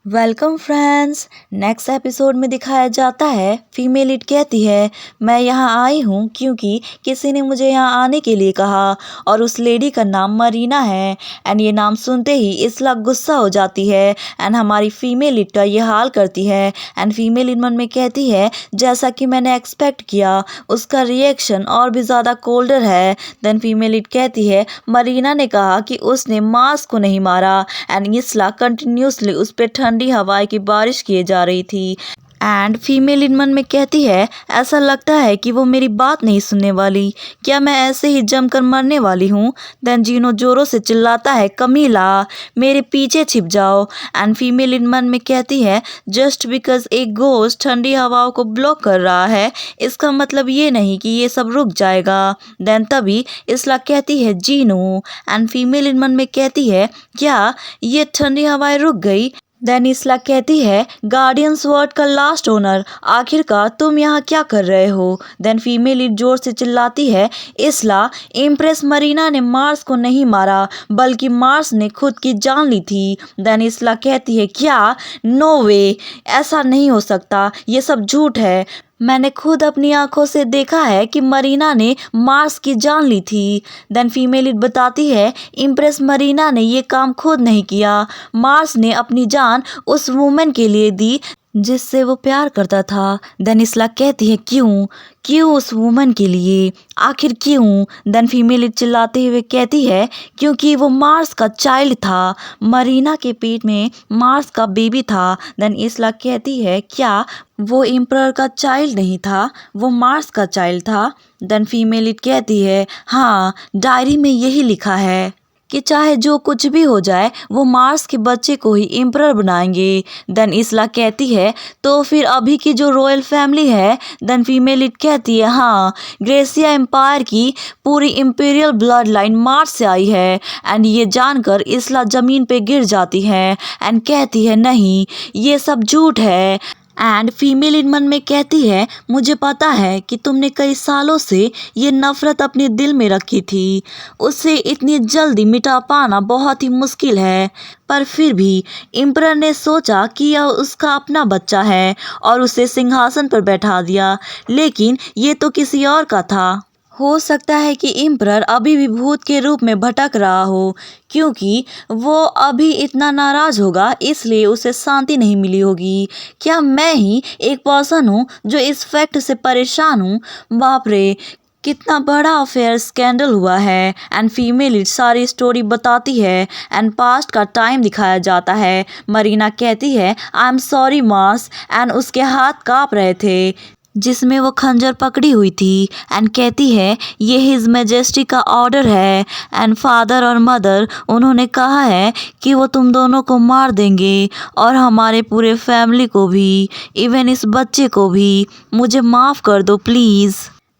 Welcome friends. Next episode में दिखाया जाता है फीमेल लीड कहती है मैं यहाँ आई हूँ क्योंकि किसी ने मुझे यहाँ आने के लिए कहा और उस लेडी का नाम मरीना है। एंड ये नाम सुनते ही इसला गुस्सा हो जाती है एंड हमारी फीमेल लीड का ये हाल करती है। एंड फीमेल लीड मन में कहती है जैसा कि मैंने एक्सपेक्ट किया उसका रिएक्शन और भी ज़्यादा कोल्डर है। देन फीमेल लीड कहती है मरीना ने कहा कि उसने मार्स को नहीं मारा। एंड इसला कंटिन्यूसली उस पर ठंडी हवाएं की बारिश किए जा रही थी। एंड फीमेल इन मन में कहती है ऐसा लगता है कि वो मेरी बात नहीं सुनने वाली, क्या मैं ऐसे ही जमकर मरने वाली हूँ। देन जीनो जोरों से चिल्लाता है कमीला मेरे पीछे छिप जाओ। एंड फीमेल इन मन में कहती है जस्ट बिकॉज एक घोस्ट ठंडी हवाओं को ब्लॉक कर रहा है इसका मतलब ये नहीं कि ये सब रुक जाएगा। देन तभी इसला कहती है जीनो। एंड फीमेल इन मन में कहती है क्या ये ठंडी हवाएं रुक गई। देन इसला कहती है गार्डियंस वर्ड का लास्ट ओनर आखिरकार तुम यहाँ क्या कर रहे हो। देन फीमेल लीड जोर से चिल्लाती है इसला इम्प्रेस मरीना ने मार्स को नहीं मारा बल्कि मार्स ने खुद की जान ली थी। देन इसला कहती है क्या नो वे, ऐसा नहीं हो सकता, ये सब झूठ है। मैंने खुद अपनी आंखों से देखा है कि मरीना ने मार्स की जान ली थी। देन फीमेल लीड बताती है इम्प्रेस मरीना ने ये काम खुद नहीं किया, मार्स ने अपनी जान उस वुमेन के लिए दी जिससे वो प्यार करता था। देन इसला कहती है क्यों क्यों उस वुमन के लिए, आखिर क्यों। देन फीमेल चिल्लाते हुए कहती है क्योंकि वो मार्स का चाइल्ड था, मरीना के पेट में मार्स का बेबी था। देन इसला कहती है क्या वो एम्परर का चाइल्ड नहीं था, वो मार्स का चाइल्ड था। देन फीमेल कहती है हाँ डायरी में यही लिखा है कि चाहे जो कुछ भी हो जाए वो मार्स के बच्चे को ही एम्परर बनाएंगे। देन इसला कहती है तो फिर अभी की जो रॉयल फैमिली है। देन फीमेल इट कहती है हाँ ग्रेसिया एम्पायर की पूरी इम्पीरियल ब्लड लाइन मार्स से आई है। एंड ये जानकर इसला ज़मीन पे गिर जाती है एंड कहती है नहीं ये सब झूठ है। एंड फीमेल इन मन में कहती है मुझे पता है कि तुमने कई सालों से ये नफ़रत अपने दिल में रखी थी, उसे इतनी जल्दी मिटा पाना बहुत ही मुश्किल है, पर फिर भी एम्परर ने सोचा कि यह उसका अपना बच्चा है और उसे सिंहासन पर बैठा दिया, लेकिन ये तो किसी और का था। हो सकता है कि एम्परर अभी भी भूत के रूप में भटक रहा हो क्योंकि वो अभी इतना नाराज होगा इसलिए उसे शांति नहीं मिली होगी। क्या मैं ही एक पर्सन हूँ जो इस फैक्ट से परेशान हूँ। बाप रे कितना बड़ा अफेयर स्कैंडल हुआ है। एंड फीमेल सारी स्टोरी बताती है एंड पास्ट का टाइम दिखाया जाता है। मरीना कहती है I am sorry Mars and उसके हाथ काँप रहे थे जिसमें वो खंजर पकड़ी हुई थी। एंड कहती है ये हिज मैजेस्टी का ऑर्डर है एंड फादर और मदर उन्होंने कहा है कि वो तुम दोनों को मार देंगे और हमारे पूरे फैमिली को भी, इवन इस बच्चे को भी, मुझे माफ़ कर दो प्लीज़।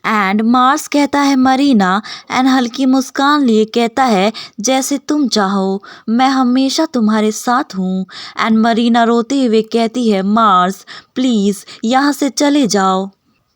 एंड मार्स कहता है मरीना एंड हल्की मुस्कान लिए कहता है जैसे तुम चाहो, मैं हमेशा तुम्हारे साथ हूँ। एंड मरीना रोते हुए कहती है मार्स प्लीज़ यहाँ से चले जाओ,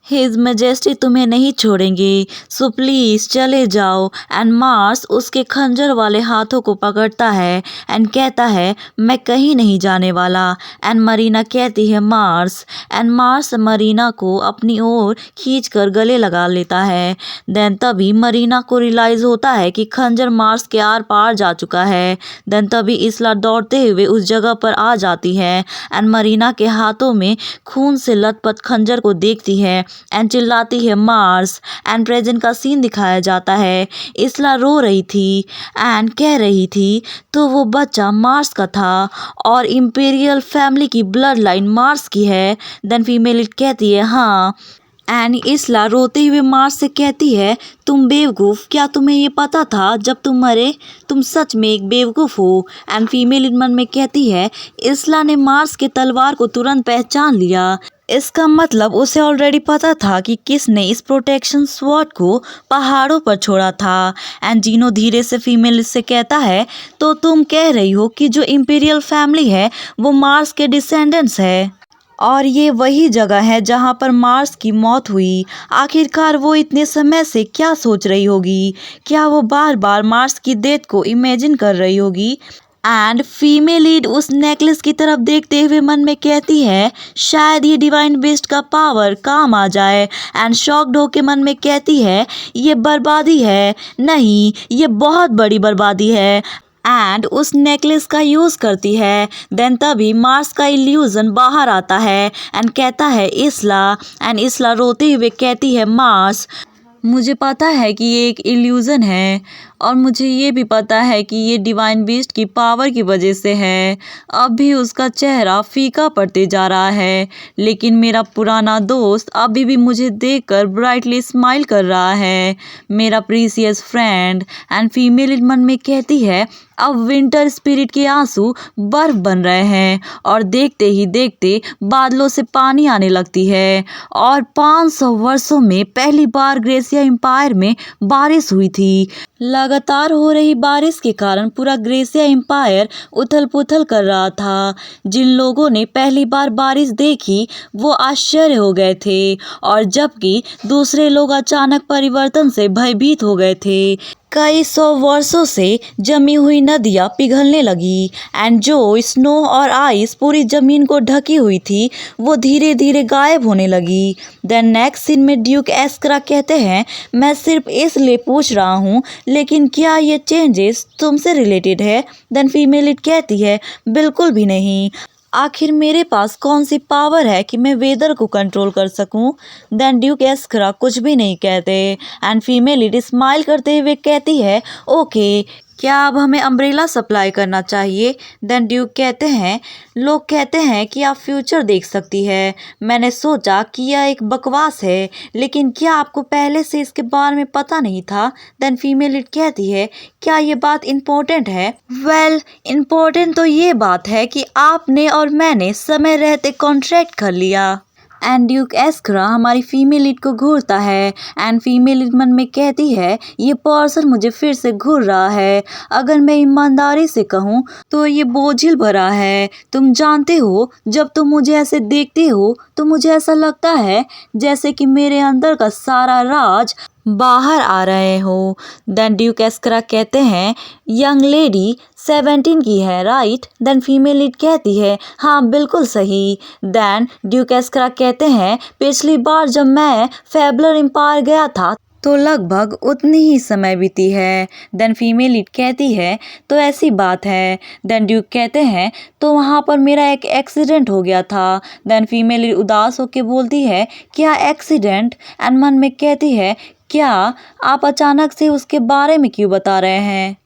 हिज मैजेस्टी तुम्हें नहीं छोड़ेंगे, सो प्लीज़ चले जाओ। एंड मार्स उसके खंजर वाले हाथों को पकड़ता है एंड कहता है मैं कहीं नहीं जाने वाला। एंड मरीना कहती है मार्स एंड मार्स मरीना को अपनी ओर खींचकर गले लगा लेता है। देन तभी मरीना को रियलाइज़ होता है कि खंजर मार्स के आर पार जा चुका है। देन तभी इसला दौड़ते हुए उस जगह पर आ जाती है एंड मरीना के हाथों में खून से लथपथ खंजर को देखती है एंड चिल्लाती है मार्स। एंड प्रेजेंट का सीन दिखाया जाता है। इसला रो रही थी एंड कह रही थी तो वो बच्चा मार्स का था और इम्पीरियल फैमिली की ब्लड लाइन मार्स की है। देन फीमेल कहती है हाँ। एंड इसला रोते हुए मार्स से कहती है तुम बेवकूफ़, क्या तुम्हें ये पता था जब तुम मरे, तुम सच में एक बेवकूफ़ हो। एंड फीमेल मन में कहती है इसला ने मार्स के तलवार को तुरंत पहचान लिया, इसका मतलब उसे ऑलरेडी पता था कि किसने इस प्रोटेक्शन स्वॉर्ड को पहाड़ों पर छोड़ा था। एंड जीनो धीरे से फीमेल से कहता है तो तुम कह रही हो कि जो इम्पीरियल फैमिली है वो मार्स के डिसेंडेंट्स है और ये वही जगह है जहाँ पर मार्स की मौत हुई। आखिरकार वो इतने समय से क्या सोच रही होगी, क्या वो बार बार मार्स की डेथ को इमेजिन कर रही होगी। एंड फीमेल लीड उस नेकलेस की तरफ देखते हुए मन में कहती है शायद ये डिवाइन बीस्ट का पावर काम आ जाए। एंड शॉक्ड होके मन में कहती है ये बर्बादी है, नहीं ये बहुत बड़ी बर्बादी है। एंड उस नेकलेस का यूज़ करती है। देन तभी मार्स का इल्यूजन बाहर आता है एंड कहता है इसला। एंड इसला रोते हुए कहती है मार्स मुझे पता है कि ये एक इल्यूज़न है और मुझे ये भी पता है कि ये डिवाइन बीस्ट की पावर की वजह से है। अब भी उसका चेहरा फीका पड़ते जा रहा है, लेकिन मेरा पुराना दोस्त अभी भी मुझे देखकर ब्राइटली स्माइल कर रहा है, मेरा प्रीसियस फ्रेंड। एंड फीमेल मन में कहती है अब विंटर स्पिरिट के आंसू बर्फ बन रहे हैं और देखते ही देखते बादलों से पानी आने लगती है। और 500 वर्षों में पहली बार ग्रेसिया एम्पायर में बारिश हुई थी। लगातार हो रही बारिश के कारण पूरा ग्रेसिया एम्पायर उथल पुथल कर रहा था। जिन लोगों ने पहली बार बारिश देखी वो आश्चर्य हो गए थे और जबकि दूसरे लोग अचानक परिवर्तन से भयभीत हो गए थे। कई 100 वर्षों से जमी हुई नदियाँ पिघलने लगी एंड जो स्नो और आइस पूरी जमीन को ढकी हुई थी वो धीरे धीरे गायब होने लगी। देन नेक्स्ट सीन में ड्यूक एस्करा कहते हैं मैं सिर्फ इसलिए पूछ रहा हूँ, लेकिन क्या ये चेंजेस तुमसे रिलेटेड है? देन फीमेल इट कहती है बिल्कुल भी नहीं, आखिर मेरे पास कौन सी पावर है कि मैं वेदर को कंट्रोल कर सकूं? देन ड्यूक एस्करा कुछ भी नहीं कहते एंड फीमेल इट स्माइल करते हुए कहती है ओके, क्या अब हमें अम्ब्रेला सप्लाई करना चाहिए? देन ड्यूक कहते हैं लोग कहते हैं कि आप फ्यूचर देख सकती है। मैंने सोचा कि यह एक बकवास है, लेकिन क्या आपको पहले से इसके बारे में पता नहीं था? देन फीमेल इट कहती है क्या ये बात इम्पोर्टेंट है? वेल, इम्पोर्टेंट तो ये बात है कि आपने और मैंने समय रहते कॉन्ट्रैक्ट कर लिया। एंड ड्यूक एस्करा हमारी फीमेल लीड को घूरता है एंड फीमेल लीड मन में कहती है ये पर्सन मुझे फिर से घूर रहा है। अगर मैं ईमानदारी से कहूँ तो ये बोझिल भरा है। तुम जानते हो जब तुम मुझे ऐसे देखते हो तो मुझे ऐसा लगता है जैसे कि मेरे अंदर का सारा राज बाहर आ रहे हो। देन ड्यूक एस्करा कहते हैं यंग लेडी 17 की है राइट? देन फीमेल लीड कहती है हाँ बिल्कुल सही। देन ड्यूक एस्करा कहते हैं पिछली बार जब मैं फेबलर एम्पायर गया था तो लगभग उतनी ही समय बीती है। देन फीमेल लीड कहती है तो ऐसी बात है। देन ड्यूक कहते हैं तो वहाँ पर मेरा एक एक्सीडेंट हो गया था। देन फीमेल लीड उदास होकर बोलती है क्या एक्सीडेंट? एंड मन में कहती है क्या आप अचानक से उसके बारे में क्यों बता रहे हैं?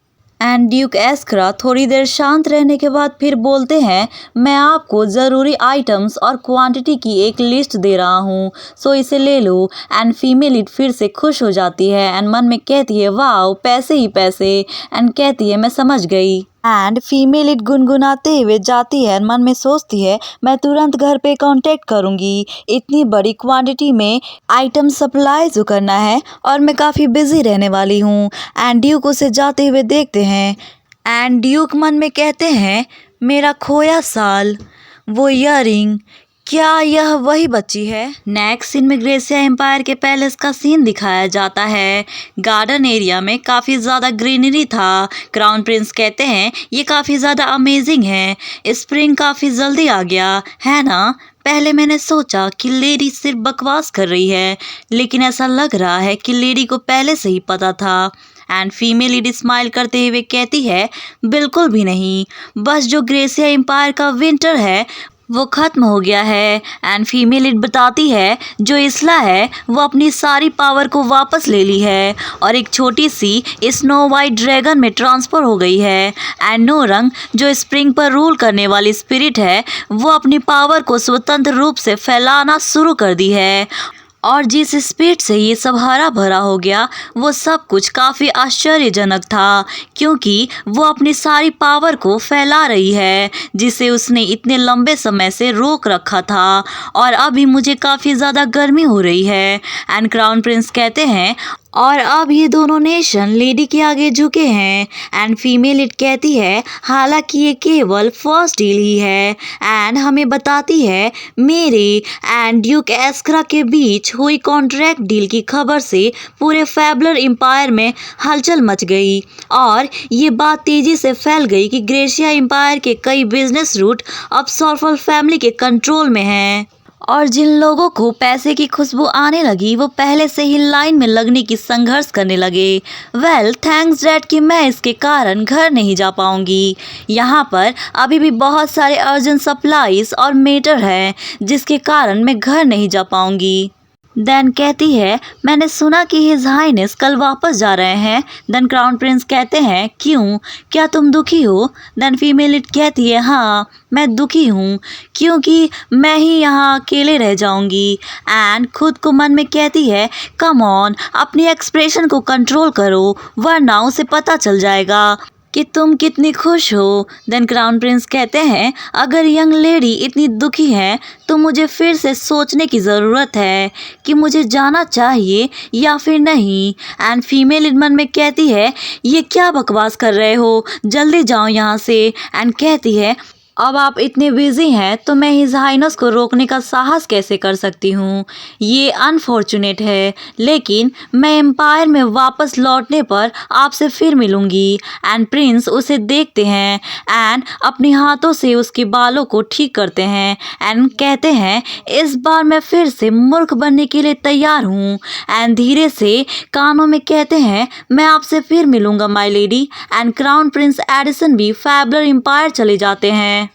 एंड ड्यूक एस्करा थोड़ी देर शांत रहने के बाद फिर बोलते हैं मैं आपको ज़रूरी आइटम्स और क्वांटिटी की एक लिस्ट दे रहा हूँ, सो इसे ले लो। एंड फीमेल इट फिर से खुश हो जाती है एंड मन में कहती है वाओ पैसे ही पैसे। एंड कहती है मैं समझ गई। एंड फीमेल इट गुनगुनाते हुए जाती है, मन में सोचती है मैं तुरंत घर पे कांटेक्ट करूँगी, इतनी बड़ी क्वांटिटी में आइटम सप्लाई जो करना है और मैं काफ़ी बिजी रहने वाली हूँ। एंड ड्यूक उसे जाते हुए देखते हैं एंड ड्यूक मन में कहते हैं मेरा खोया साल, वो ईयरिंग, क्या यह वही बच्ची है? नेक्स्ट सीन में ग्रेसिया एम्पायर के पैलेस का सीन दिखाया जाता है। गार्डन एरिया में काफ़ी ज़्यादा ग्रीनरी था। क्राउन प्रिंस कहते हैं ये काफ़ी ज़्यादा अमेजिंग है, स्प्रिंग काफ़ी जल्दी आ गया है ना? पहले मैंने सोचा कि लेडी सिर्फ बकवास कर रही है, लेकिन ऐसा लग रहा है कि लेडी को पहले से ही पता था। एंड फीमेल लीड स्माइल करते हुए कहती है बिल्कुल भी नहीं, बस जो ग्रेसिया एम्पायर का विंटर है वो ख़त्म हो गया है। एंड फीमेल लीड बताती है जो इसला है वो अपनी सारी पावर को वापस ले ली है और एक छोटी सी स्नो वाइट ड्रैगन में ट्रांसफ़र हो गई है। एंड नो रंग जो स्प्रिंग पर रूल करने वाली स्पिरिट है वो अपनी पावर को स्वतंत्र रूप से फैलाना शुरू कर दी है और जिस स्पीड से ये सब हरा भरा हो गया वो सब कुछ काफ़ी आश्चर्यजनक था, क्योंकि वो अपनी सारी पावर को फैला रही है जिसे उसने इतने लंबे समय से रोक रखा था। और अभी मुझे काफ़ी ज़्यादा गर्मी हो रही है। एंड क्राउन प्रिंस कहते हैं और अब ये दोनों नेशन लेडी के आगे झुके हैं। एंड फीमेल लीड कहती है हालांकि ये केवल फर्स्ट डील ही है। एंड हमें बताती है मेरे एंड ड्यूक एस्करा के बीच हुई कॉन्ट्रैक्ट डील की खबर से पूरे फैबलर एम्पायर में हलचल मच गई और ये बात तेजी से फैल गई कि ग्रेशिया एम्पायर के कई बिजनेस रूट अब सॉर्फल फैमिली के कंट्रोल में हैं। और जिन लोगों को पैसे की खुशबू आने लगी वो पहले से ही लाइन में लगने की संघर्ष करने लगे। वेल थैंक्स डैड कि मैं इसके कारण घर नहीं जा पाऊंगी। यहाँ पर अभी भी बहुत सारे अर्जेंट सप्लाईज और मेटर हैं जिसके कारण मैं घर नहीं जा पाऊंगी। देन कहती है मैंने सुना कि हिज हाइनेस कल वापस जा रहे हैं। देन क्राउन प्रिंस कहते हैं क्यों, क्या तुम दुखी हो? देन फीमेल लीड कहती है हाँ मैं दुखी हूँ क्योंकि मैं ही यहाँ अकेले रह जाऊंगी। एंड खुद को मन में कहती है कम ऑन अपनी एक्सप्रेशन को कंट्रोल करो वरना उसे पता चल जाएगा कि तुम कितनी खुश हो। देन क्राउन प्रिंस कहते हैं अगर यंग लेडी इतनी दुखी है तो मुझे फिर से सोचने की ज़रूरत है कि मुझे जाना चाहिए या फिर नहीं। एंड फीमेल मन में कहती है ये क्या बकवास कर रहे हो, जल्दी जाओ यहाँ से। एंड कहती है अब आप इतने बिजी हैं तो मैं हिज हाइनेस को रोकने का साहस कैसे कर सकती हूँ। ये अनफॉर्चुनेट है लेकिन मैं एम्पायर में वापस लौटने पर आपसे फिर मिलूंगी। एंड प्रिंस उसे देखते हैं एंड अपने हाथों से उसके बालों को ठीक करते हैं एंड कहते हैं इस बार मैं फिर से मूर्ख बनने के लिए तैयार हूँ। एंड धीरे से कानों में कहते हैं मैं आपसे फिर मिलूंगा my lady. And crown Prince Edison भी फैबलर एम्पायर चले जाते हैं।